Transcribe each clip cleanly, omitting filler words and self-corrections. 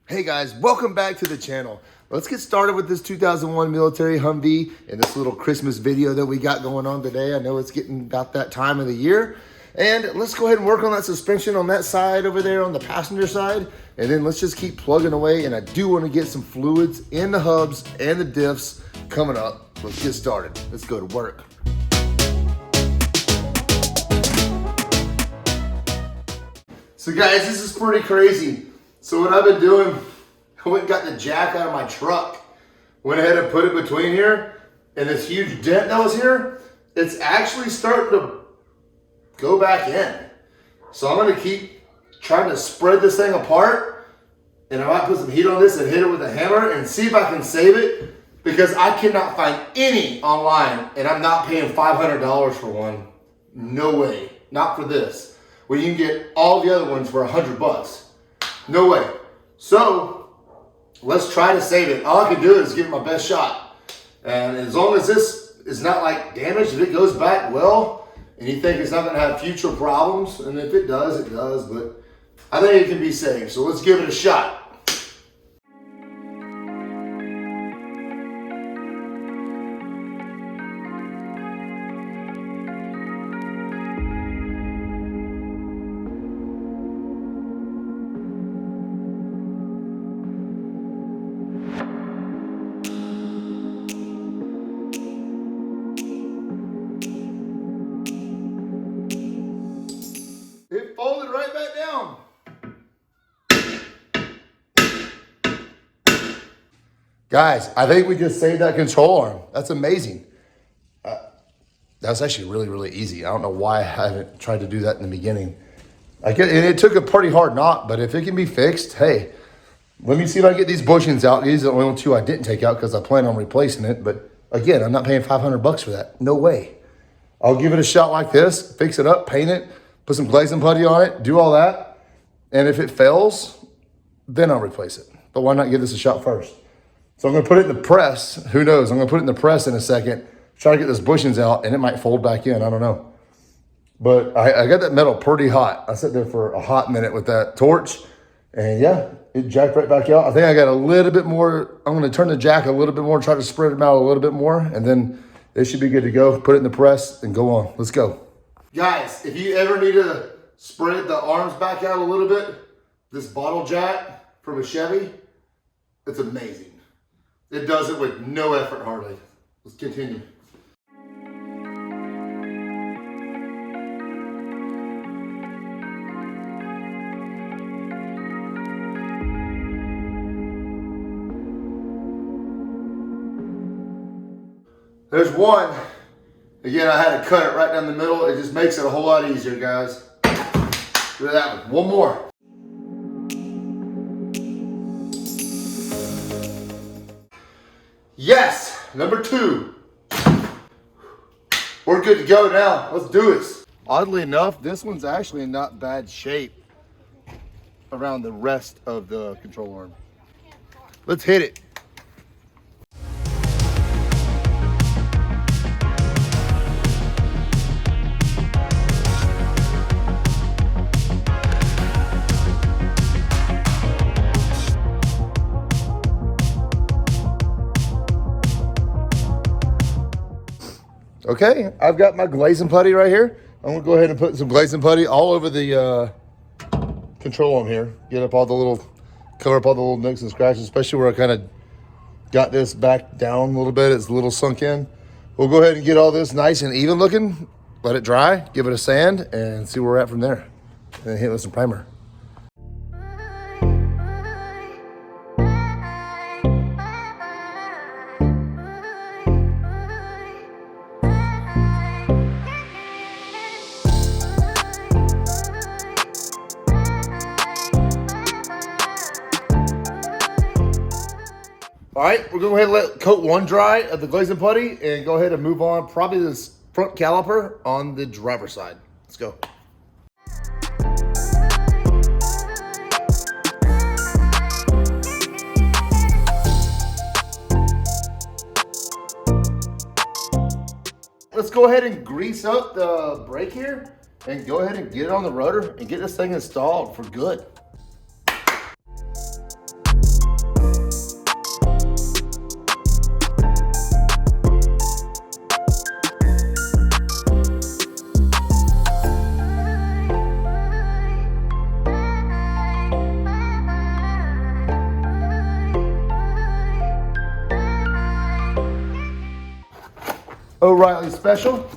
Hey guys, welcome back to the channel. Let's get started with this 2001 military Humvee and this little Christmas video that we got going on today. I know it's getting about that time of the year. And let's go ahead and work on that suspension on that side over there on the passenger side. And then let's just keep plugging away. And I do want to get some fluids in the hubs and the diffs coming up. Let's get started. Let's go to work. So guys, this is pretty crazy. So what I've been doing, I went and got the jack out of my truck, went ahead and put it between here, and this huge dent that was here, it's actually starting to go back in. So I'm gonna keep trying to spread this thing apart, and I might put some heat on this and hit it with a hammer and see if I can save it, because I cannot find any online, and I'm not paying $500 for one. No way, not for this. When you can get all the other ones for $100. No way. So let's try to save it. All I can do is give it my best shot. And as long as this is not like damaged, if it goes back well, and you think it's not gonna have future problems, and if it does, it does, but I think it can be saved. So let's give it a shot. It folded right back down. Guys, I think we just saved that control arm. That's amazing. That's actually really, really easy. I don't know why I haven't tried to do that in the beginning. And it took a pretty hard knot, but if it can be fixed, hey, let me see if I can get these bushings out. These are the only two I didn't take out because I plan on replacing it. But again, I'm not paying $500 for that. No way. I'll give it a shot like this, fix it up, paint it, put some glaze and putty on it, do all that. And if it fails, then I'll replace it. But why not give this a shot first? So I'm gonna put it in the press. Who knows? I'm gonna put it in the press in a second, try to get those bushings out, and it might fold back in, I don't know. But I got that metal pretty hot. I sat there for a hot minute with that torch, and yeah, it jacked right back out. I think I got a little bit more. I'm gonna turn the jack a little bit more, try to spread them out a little bit more, and then it should be good to go. Put it in the press and go on. Let's go. Guys, if you ever need to spread the arms back out a little bit, this bottle jack from a Chevy, it's amazing. It does it with no effort hardly. Let's continue. There's one. Again, I had to cut it right down the middle. It just makes it a whole lot easier, guys. Do that one. One more. Yes, number 2. We're good to go now. Let's do this. Oddly enough, this one's actually in not bad shape around the rest of the control arm. Let's hit it. Okay, I've got my glaze and putty right here. I'm gonna go ahead and put some glaze and putty all over the control arm here. Cover up all the little nooks and scratches, especially where I kind of got this back down a little bit. It's a little sunk in. We'll go ahead and get all this nice and even looking, let it dry, give it a sand, and see where we're at from there. And then hit it with some primer. All right, we're going to go ahead and let coat one dry of the glaze and putty and go ahead and move on probably this front caliper on the driver's side. Let's go. Let's go ahead and grease up the brake here and go ahead and get it on the rotor and get this thing installed for good. O'Reilly Special.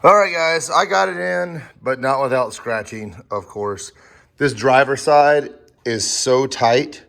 All right, guys, I got it in, but not without scratching, of course. This driver side is so tight.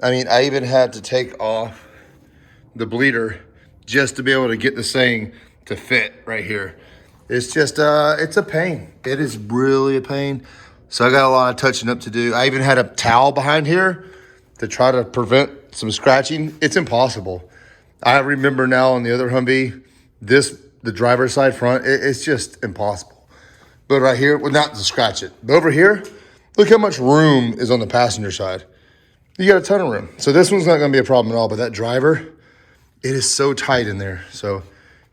I mean, I even had to take off the bleeder just to be able to get this thing to fit right here. It's just, it's a pain. It is really a pain. So I got a lot of touching up to do. I even had a towel behind here to try to prevent some scratching. It's impossible. I remember now on the other Humvee, the driver's side front, it's just impossible. But right here, well, not to scratch it. But over here, look how much room is on the passenger side. You got a ton of room. So this one's not gonna be a problem at all, but that driver, it is so tight in there. So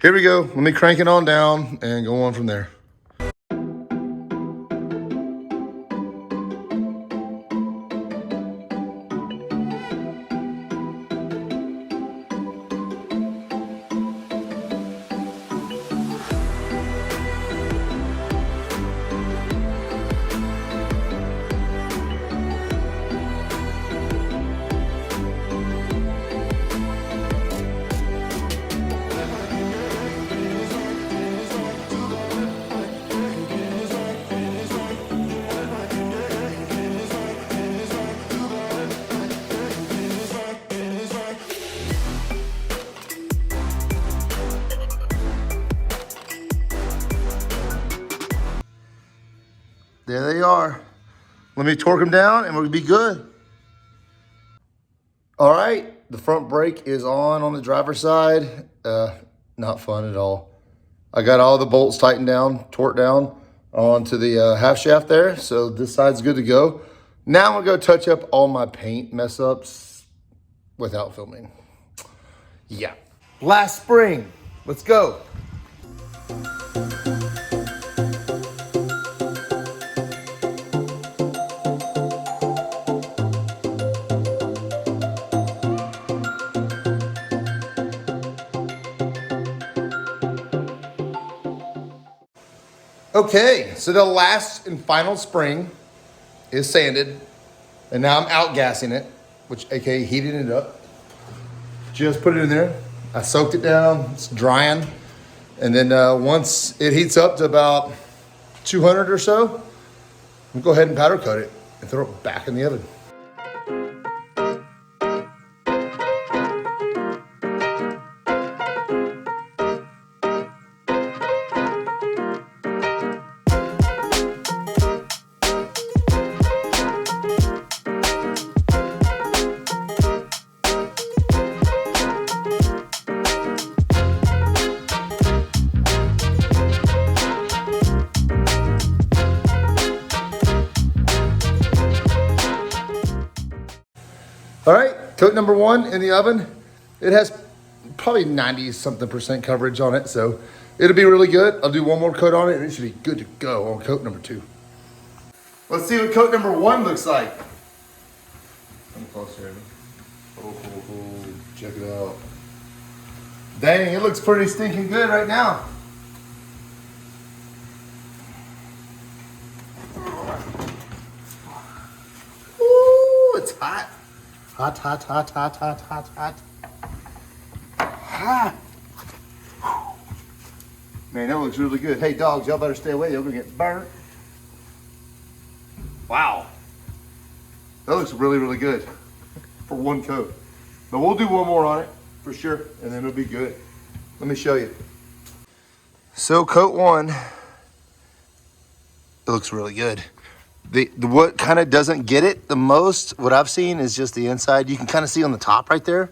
here we go. Let me crank it on down and go on from there. There they are. Let me torque them down and we'll be good. All right, the front brake is on the driver's side. Not fun at all. I got all the bolts tightened down, torqued down onto the half shaft there. So this side's good to go. Now I'm gonna go touch up all my paint mess ups without filming. Yeah. Last spring, let's go. Okay, so the last and final spring is sanded, and now I'm outgassing it, which aka heating it up. Just put it in there. I soaked it down, it's drying. And then once it heats up to about 200 or so, we'll go ahead and powder coat it and throw it back in the oven. All right, coat number one in the oven. It has probably 90-something% coverage on it, so it'll be really good. I'll do one more coat on it, and it should be good to go on coat number two. Let's see what coat number one looks like. Come closer. Oh, check it out. Dang, it looks pretty stinking good right now. Ooh, it's hot. Hot, hot, hot, hot, hot, hot, hot. Hot. Man, that looks really good. Hey, dogs, y'all better stay away. You're gonna get burnt. Wow. That looks really, really good for one coat. But we'll do one more on it for sure, and then it'll be good. Let me show you. So coat one, it looks really good. The what kind of doesn't get it the most, what I've seen is just the inside. You can kind of see on the top right there.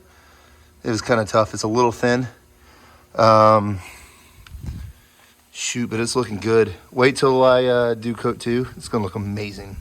It was kind of tough. It's a little thin. Shoot, but it's looking good. Wait till I do coat two. It's gonna look amazing.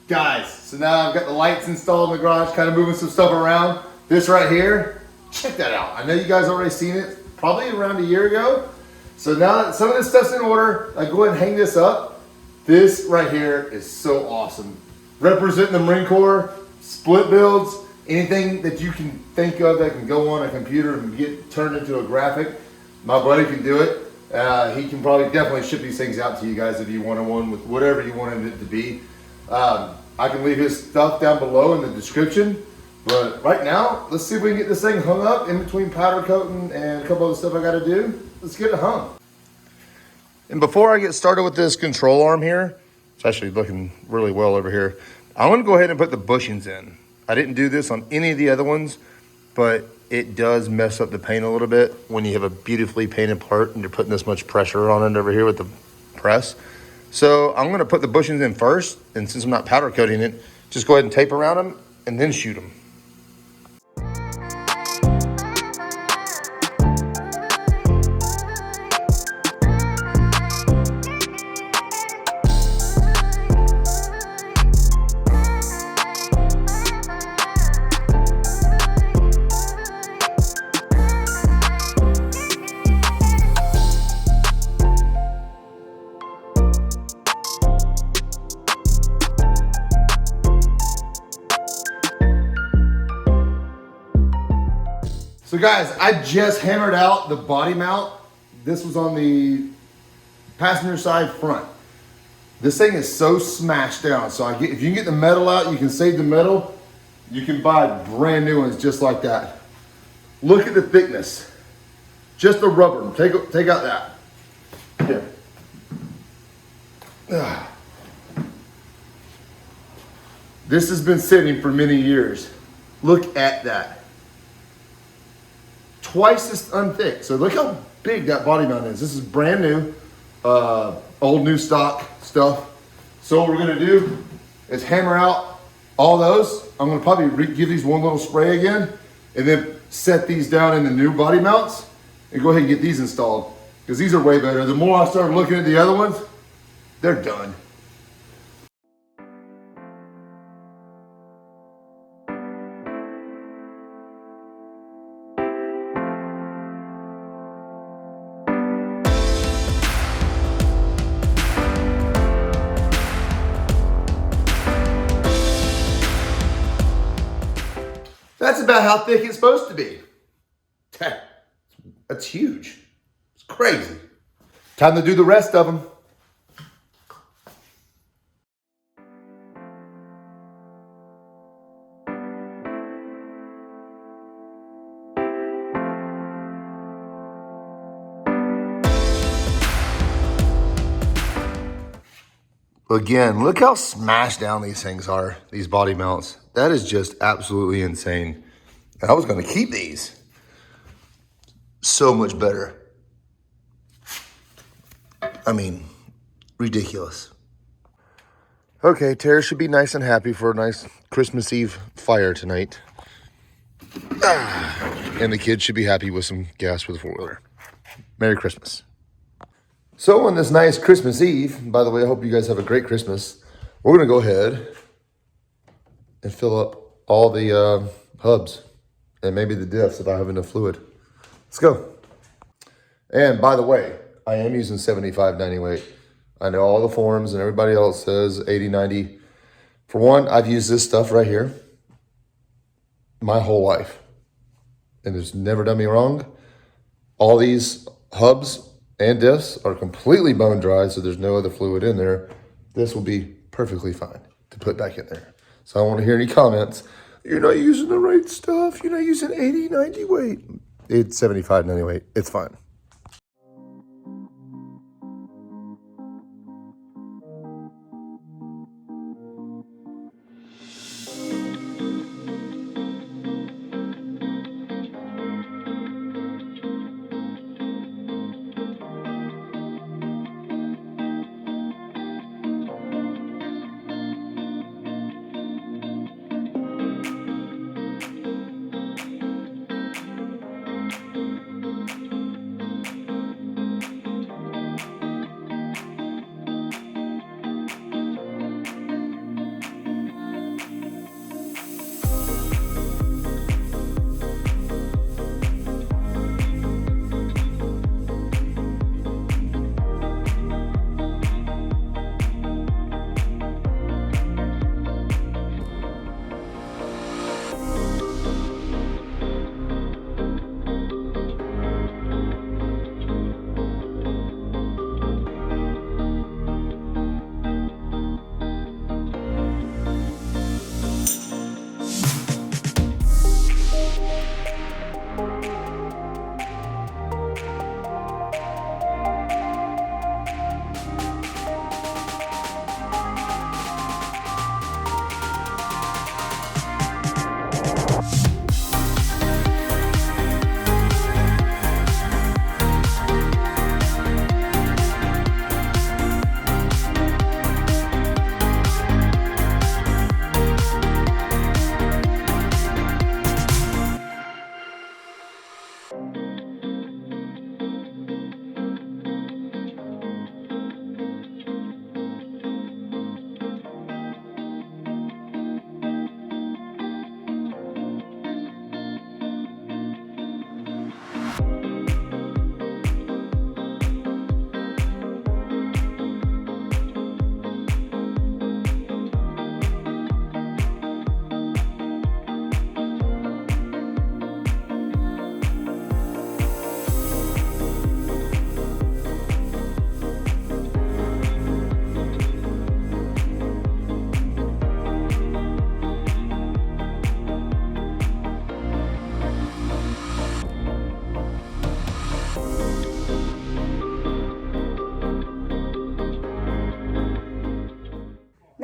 Guys, so now I've got the lights installed in the garage, kind of moving some stuff around. This right here, check that out. I know you guys already seen it, probably around a year ago. So now that some of this stuff's in order, I go ahead and hang this up. This right here is so awesome. Representing the Marine Corps, split builds, anything that you can think of that can go on a computer and get turned into a graphic. My buddy can do it. He can probably definitely ship these things out to you guys if you want one with whatever you wanted it to be. I can leave his stuff down below in the description. But right now, let's see if we can get this thing hung up in between powder coating and a couple of the stuff I gotta do. Let's get it hung. And before I get started with this control arm here, it's actually looking really well over here. I'm gonna go ahead and put the bushings in. I didn't do this on any of the other ones, but it does mess up the paint a little bit when you have a beautifully painted part and you're putting this much pressure on it over here with the press. So I'm gonna put the bushings in first, and since I'm not powder coating it, just go ahead and tape around them and then shoot them. So guys, I just hammered out the body mount. This was on the passenger side front. This thing is so smashed down. So if you can get the metal out, you can save the metal. You can buy brand new ones just like that. Look at the thickness. Just the rubber. Take out that. Here. This has been sitting for many years. Look at that. Twice as unthick. So look how big that body mount is. This is brand new, old new stock stuff. So what we're gonna do is hammer out all those. I'm gonna probably give these one little spray again and then set these down in the new body mounts and go ahead and get these installed because these are way better. The more I start looking at the other ones, they're done. That's about how thick it's supposed to be. That's huge. It's crazy. Time to do the rest of them. Again, look how smashed down these things are, these body mounts. That is just absolutely insane. I was gonna keep these. So much better. I mean, ridiculous. Okay, Tara should be nice and happy for a nice Christmas Eve fire tonight. And the kids should be happy with some gas for the four-wheeler. Merry Christmas. So on this nice Christmas Eve, by the way, I hope you guys have a great Christmas. We're gonna go ahead and fill up all the hubs and maybe the diffs if I have enough fluid. Let's go. And by the way, I am using 75/90 weight. I know all the forums and everybody else says 80/90. For one, I've used this stuff right here my whole life. And it's never done me wrong. All these hubs and diffs are completely bone dry, so there's no other fluid in there. This will be perfectly fine to put back in there. So I don't want to hear any comments. You're not using the right stuff. You're not using 80/90 weight. It's 75/90 weight. It's fine.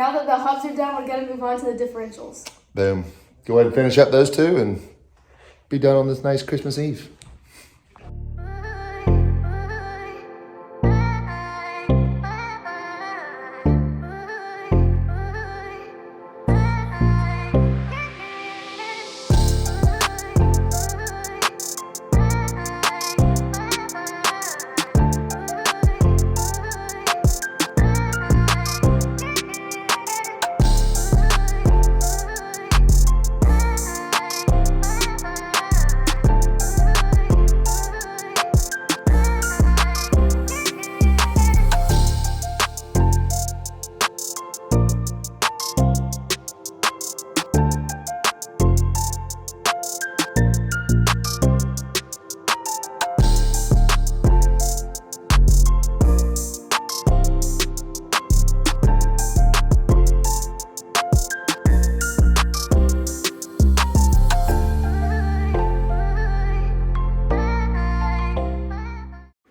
Now that the hubs are done, we're gonna move on to the differentials. Boom. Go ahead and finish up those two and be done on this nice Christmas Eve.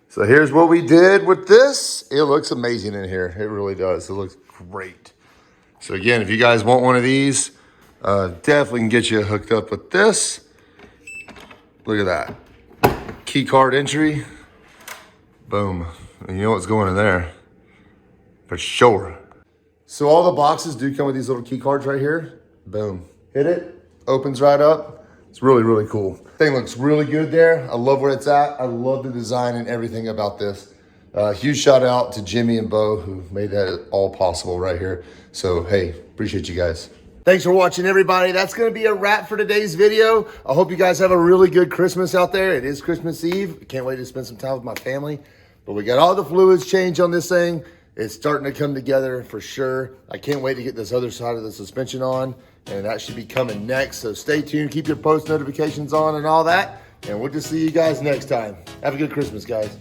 So here's what we did with this. It looks amazing in here. It really does. It looks great. So again, if you guys want one of these, definitely can get you hooked up with this. Look at that. Key card entry. Boom. And you know what's going in there. For sure. So all the boxes do come with these little key cards right here. Boom. Hit it. Opens right up. It's really, really cool. Thing looks really good there. I love where it's at. I love the design and everything about this. Huge shout out to Jimmy and Bo who made that all possible right here. So, hey, appreciate you guys. Thanks for watching, everybody. That's going to be a wrap for today's video. I hope you guys have a really good Christmas out there. It is Christmas Eve. Can't wait to spend some time with my family. But we got all the fluids changed on this thing. It's starting to come together for sure. I can't wait to get this other side of the suspension on, and that should be coming next. So stay tuned, keep your post notifications on and all that, and we'll just see you guys next time. Have a good Christmas, guys.